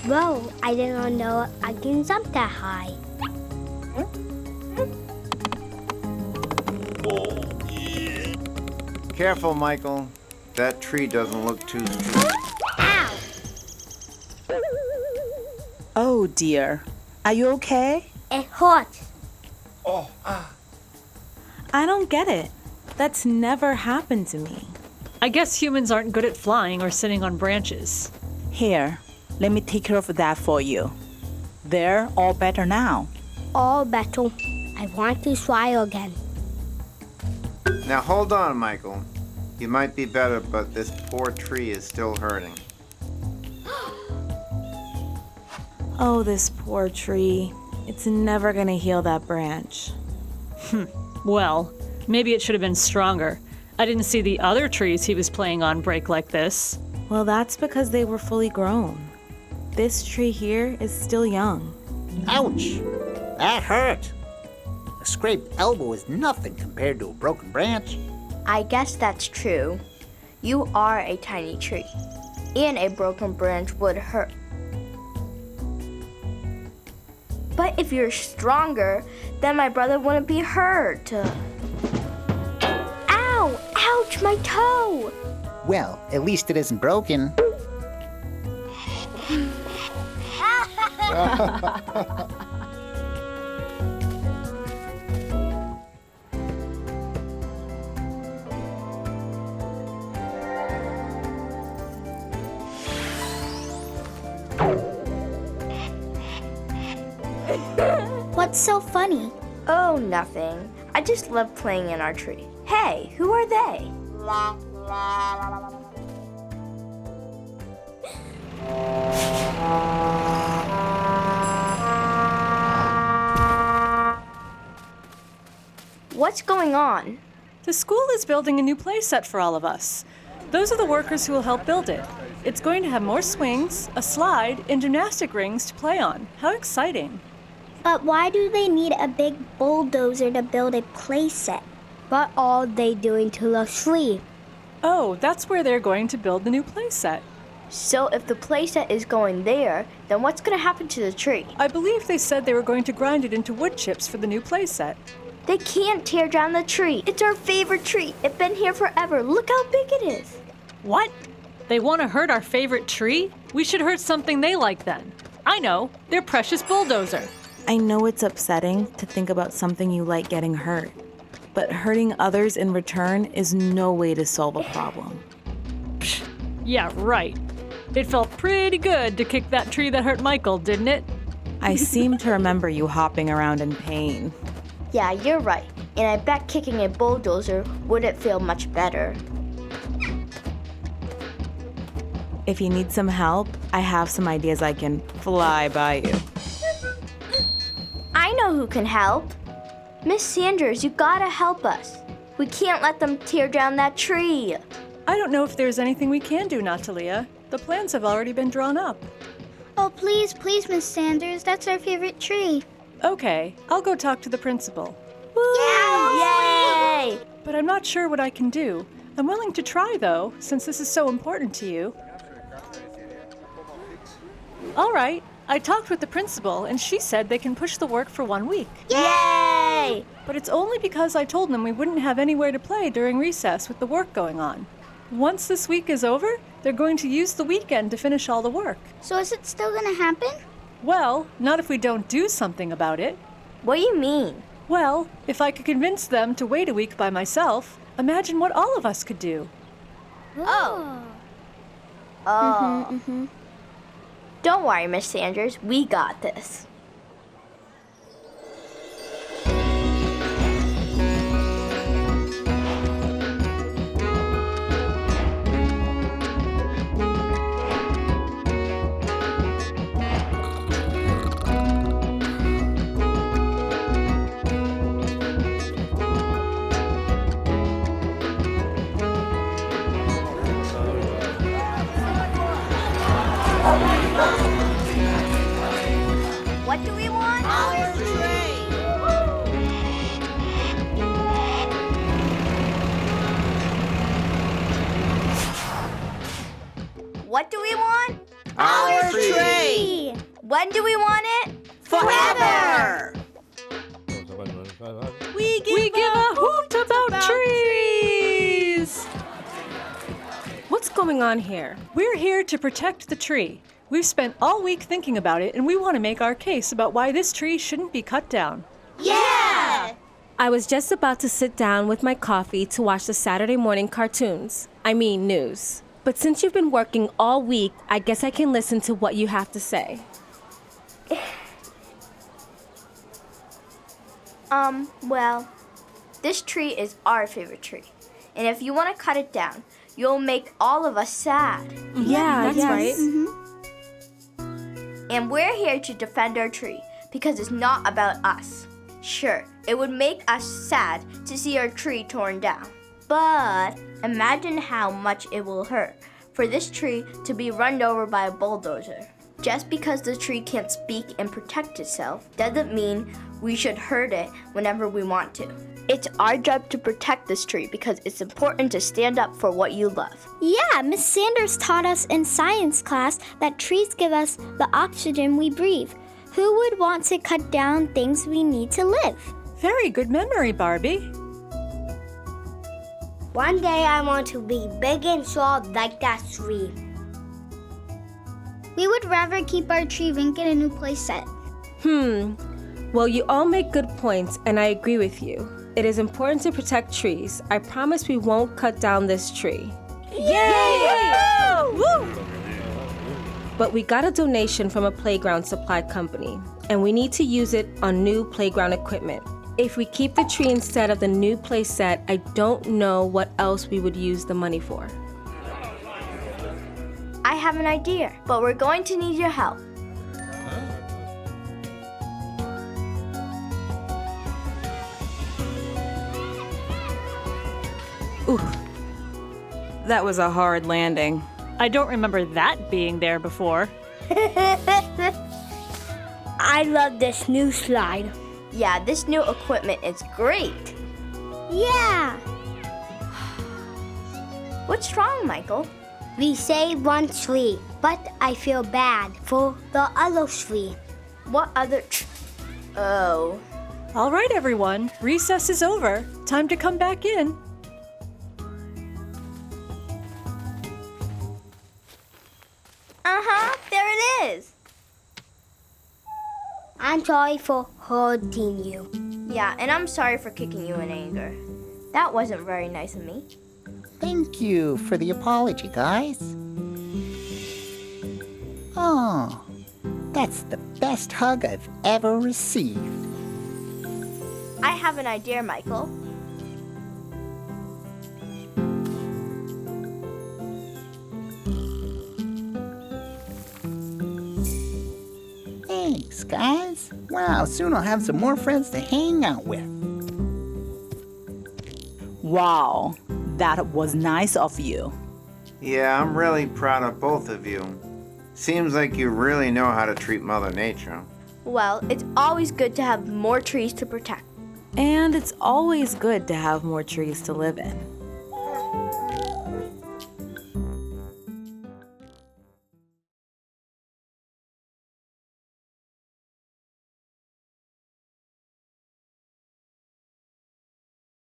Whoa, I did not know I can jump that high. Careful, Michael. That tree doesn't look too strong. Ow! Oh dear. Are you okay? It hurts. I don't get it. That's never happened to me. I guess humans aren't good at flying or sitting on branches. Here, let me take care of that for you. They're all better now. All better. I want to try again. Now hold on, Michael. You might be better, but this poor tree is still hurting. Oh, this poor tree. It's never gonna heal that branch. Well, maybe it should have been stronger. I didn't see the other trees he was playing on break like this. Well, that's because they were fully grown. This tree here is still young. Ouch! That hurt. A scraped elbow is nothing compared to a broken branch. I guess that's true. You are a tiny tree, and a broken branch would hurt. But if you're stronger, then my brother wouldn't be hurt. Ow! Ouch, my toe! Well, at least it isn't broken. What's so funny? Oh, nothing. I just love playing in our tree. Hey, who are they? What's going on? The school is building a new play set for all of us. Those are the workers who will help build it. It's going to have more swings, a slide, and gymnastic rings to play on. How exciting. But why do they need a big bulldozer to build a playset? What are they doing to the tree? Oh, that's where they're going to build the new play set. So if the playset is going there, then what's going to happen to the tree? I believe they said they were going to grind it into wood chips for the new play set. They can't tear down the tree. It's our favorite tree. It's been here forever. Look how big it is. What? They want to hurt our favorite tree? We should hurt something they like then. I know, their precious bulldozer. I know it's upsetting to think about something you like getting hurt, but hurting others in return is no way to solve a problem. Yeah, right. It felt pretty good to kick that tree that hurt Michael, didn't it? I seem to remember you hopping around in pain. Yeah, you're right. And I bet kicking a bulldozer wouldn't feel much better. If you need some help, I have some ideas I can fly by you. I know who can help. Miss Sanders, you gotta help us. We can't let them tear down that tree. I don't know if there's anything we can do, Natalia. The plans have already been drawn up. Oh, please, please, Miss Sanders. That's our favorite tree. Okay, I'll go talk to the principal. Yay! But I'm not sure what I can do. I'm willing to try, though, since this is so important to you. All right, I talked with the principal, and she said they can push the work for 1 week. Yay! But it's only because I told them we wouldn't have anywhere to play during recess with the work going on. Once this week is over, they're going to use the weekend to finish all the work. So is it still gonna happen? Well, not if we don't do something about it. What do you mean? Well, if I could convince them to wait a week by myself, imagine what all of us could do. Oh. Don't worry, Miss Sanders. We got this. When do we want it? Forever! We give a hoot about trees! What's going on here? We're here to protect the tree. We've spent all week thinking about it, and we want to make our case about why this tree shouldn't be cut down. Yeah! I was just about to sit down with my coffee to watch the Saturday morning cartoons. News. But since you've been working all week, I guess I can listen to what you have to say. Well, this tree is our favorite tree. And if you want to cut it down, you'll make all of us sad. Yeah, that's right. And we're here to defend our tree because it's not about us. Sure, it would make us sad to see our tree torn down. But imagine how much it will hurt for this tree to be run over by a bulldozer. Just because the tree can't speak and protect itself doesn't mean we should hurt it whenever we want to. It's our job to protect this tree because it's important to stand up for what you love. Yeah, Miss Sanders taught us in science class that trees give us the oxygen we breathe. Who would want to cut down things we need to live? Very good memory, Barbie. One day I want to be big and strong like that tree. We would rather keep our tree than get a new playset. Well, you all make good points, and I agree with you. It is important to protect trees. I promise we won't cut down this tree. Yay! Woo! But we got a donation from a playground supply company, and we need to use it on new playground equipment. If we keep the tree instead of the new play set, I don't know what else we would use the money for. I have an idea, but we're going to need your help. Ooh, that was a hard landing. I don't remember that being there before. I love this new slide. Yeah, this new equipment is great. Yeah! What's wrong, Michael? We saved one tree, but I feel bad for the other tree. What other Oh. All right, everyone. Recess is over. Time to come back in. There it is. I'm sorry for hurting you. Yeah, and I'm sorry for kicking you in anger. That wasn't very nice of me. Thank you for the apology, guys. Oh, that's the best hug I've ever received. I have an idea, Michael. Thanks, guys. Wow, soon I'll have some more friends to hang out with. Wow, that was nice of you. Yeah, I'm really proud of both of you. Seems like you really know how to treat Mother Nature. Well, it's always good to have more trees to protect. And it's always good to have more trees to live in.